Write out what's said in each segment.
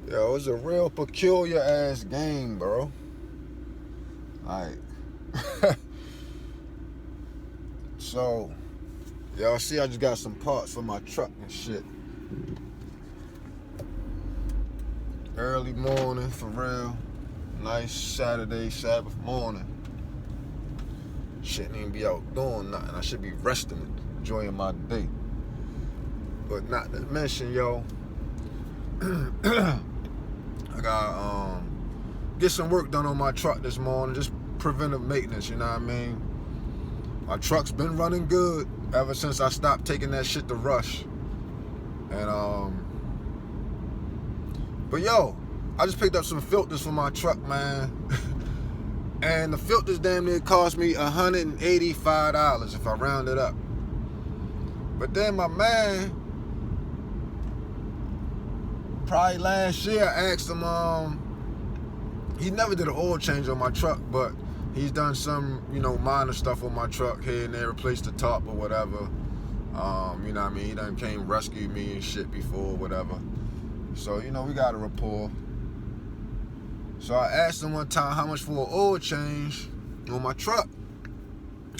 Yo, it's a real peculiar ass game, bro. Like, so, y'all see, I just got some parts for my truck and shit. Early morning, for real. Nice Saturday, Sabbath morning. Shouldn't even be out doing nothing. I should be resting, enjoying my day. But not to mention, yo, I got get some work done on my truck this morning, just preventive maintenance, you know what I mean? My truck's been running good ever since I stopped taking that shit to Rush. And but yo, I just picked up some filters for my truck, man. And the filters damn near cost me $185 if I round it up. But then my man, probably last year, I asked him, he never did an oil change on my truck, but he's done some, minor stuff on my truck here and there, replaced the top or whatever. You know what I mean? He done came rescue me and shit before, whatever. So, we got a rapport. So I asked him one time how much for an oil change on my truck.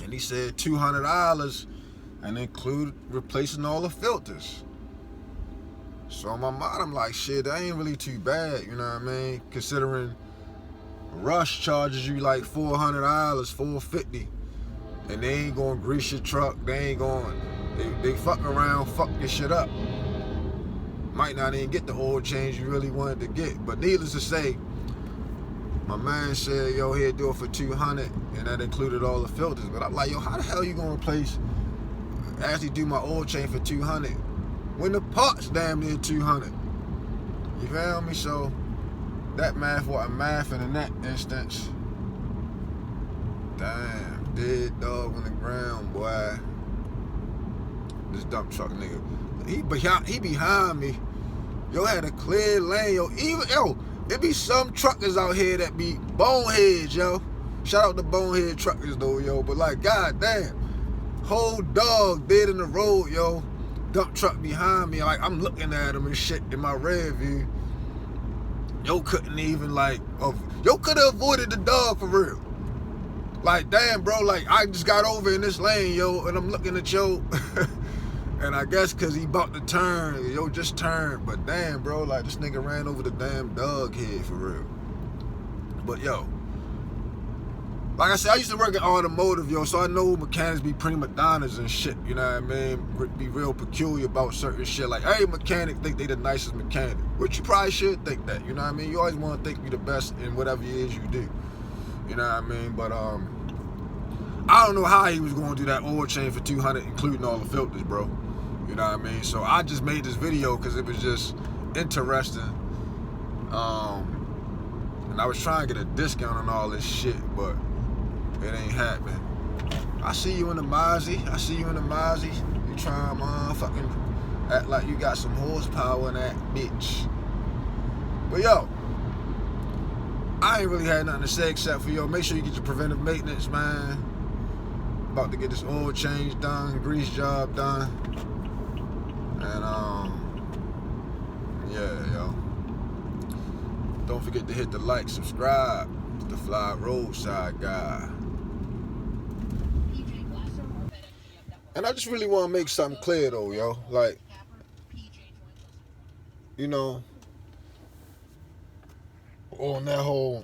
And he said $200 and include replacing all the filters. So in my mind, I'm like, shit, that ain't really too bad, you know what I mean? Considering Rush charges you like $400, $450, and they ain't gonna grease your truck. They ain't going. They fuck around, fuck your shit up. Might not even get the oil change you really wanted to get. But needless to say, my man said, yo, he'll do it for $200, and that included all the filters. But I'm like, yo, how the hell you gonna actually do my oil change for $200 when the parts damn near $200? You feel me? So that math wasn't mathing in that instance. Damn, dead dog on the ground, boy. This dump truck nigga, he behind me. Yo, had a clear lane, yo. It be some truckers out here that be boneheads, yo. Shout out to bonehead truckers though, yo. But like, goddamn, whole dog dead in the road, yo. Dump truck behind me, like I'm looking at him and shit in my rear view. Yo couldn't even yo could have avoided the dog for real. Like, damn, bro, like I just got over in this lane, yo, and I'm looking at yo. And I guess because he about to turn, yo just turned. But damn, bro, like this nigga ran over the damn dog head for real. But yo, like I said, I used to work in automotive, yo, so I know mechanics be prima donnas and shit, you know what I mean? Be real peculiar about certain shit. Like, every mechanic think they the nicest mechanic, which you probably should think that, you know what I mean? You always want to think you the best in whatever it is you do, you know what I mean? But, I don't know how he was going to do that oil change for $200, including all the filters, bro. You know what I mean? So I just made this video because it was just interesting. And I was trying to get a discount on all this shit, but it ain't happening. I see you in the Mozzie. You trying, fucking act like you got some horsepower in that bitch. But yo, I ain't really had nothing to say except for, yo, make sure you get your preventive maintenance, man. About to get this oil change done, grease job done. And yeah, yo. Don't forget to hit the like, subscribe. It's the Fly Roadside Guy. And I just really want to make something clear though, yo. Like, on that whole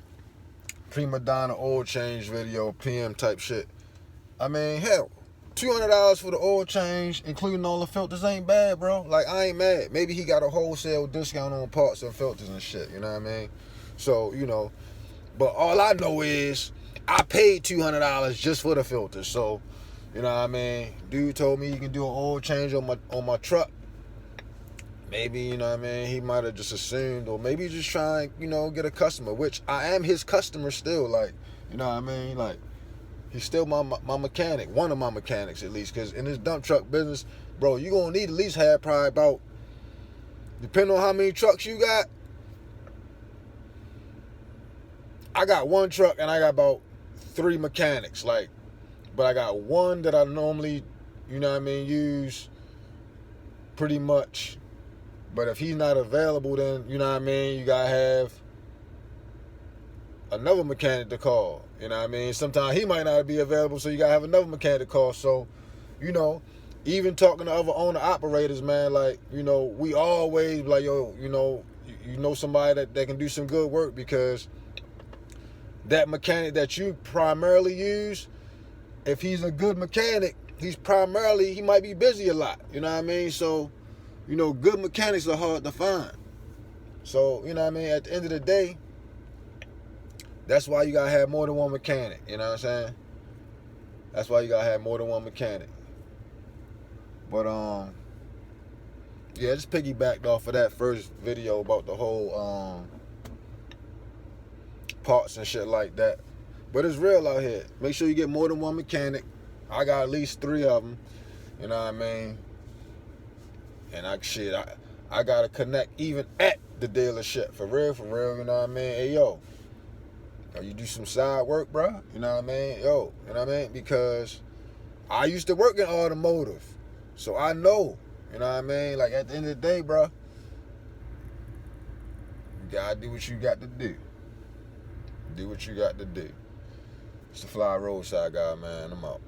prima donna oil change video, PM type shit. I mean, hell, $200 for the oil change, including all the filters, ain't bad, bro. Like, I ain't mad. Maybe he got a wholesale discount on parts and filters and shit, you know what I mean? So, but all I know is I paid $200 just for the filters. So, you know what I mean? Dude told me he can do an oil change on my truck. Maybe, you know what I mean, he might have just assumed, or maybe just trying, get a customer, which I am his customer still, like, you know what I mean? Like, he's still my mechanic, one of my mechanics at least, because in this dump truck business, bro, you gonna need at least have probably about, depending on how many trucks you got, I got one truck and I got about 3 mechanics, like, but I got one that I normally, use pretty much But if he's not available, then, you know what I mean, you got to have another mechanic to call. You know what I mean? Sometimes he might not be available, so you got to have another mechanic to call. So, you know, even talking to other owner-operators, man, like, you know, we always like, yo, you know somebody that can do some good work, because that mechanic that you primarily use, if he's a good mechanic, he might be busy a lot. You know what I mean? So, you know, good mechanics are hard to find. So, you know what I mean? At the end of the day, that's why you got to have more than one mechanic. You know what I'm saying? That's why you got to have more than one mechanic. But, yeah, just piggybacked off of that first video about the whole parts and shit like that. But it's real out here. Make sure you get more than one mechanic. I got at least 3 of them. You know what I mean? And I got to connect even at the dealership. For real, you know what I mean? Hey, yo, you do some side work, bro? You know what I mean? Yo, you know what I mean? Because I used to work in automotive. So I know, you know what I mean? Like, at the end of the day, bro, you got to do what you got to do. Do what you got to do. It's the Fly Roadside guy, man. I'm out.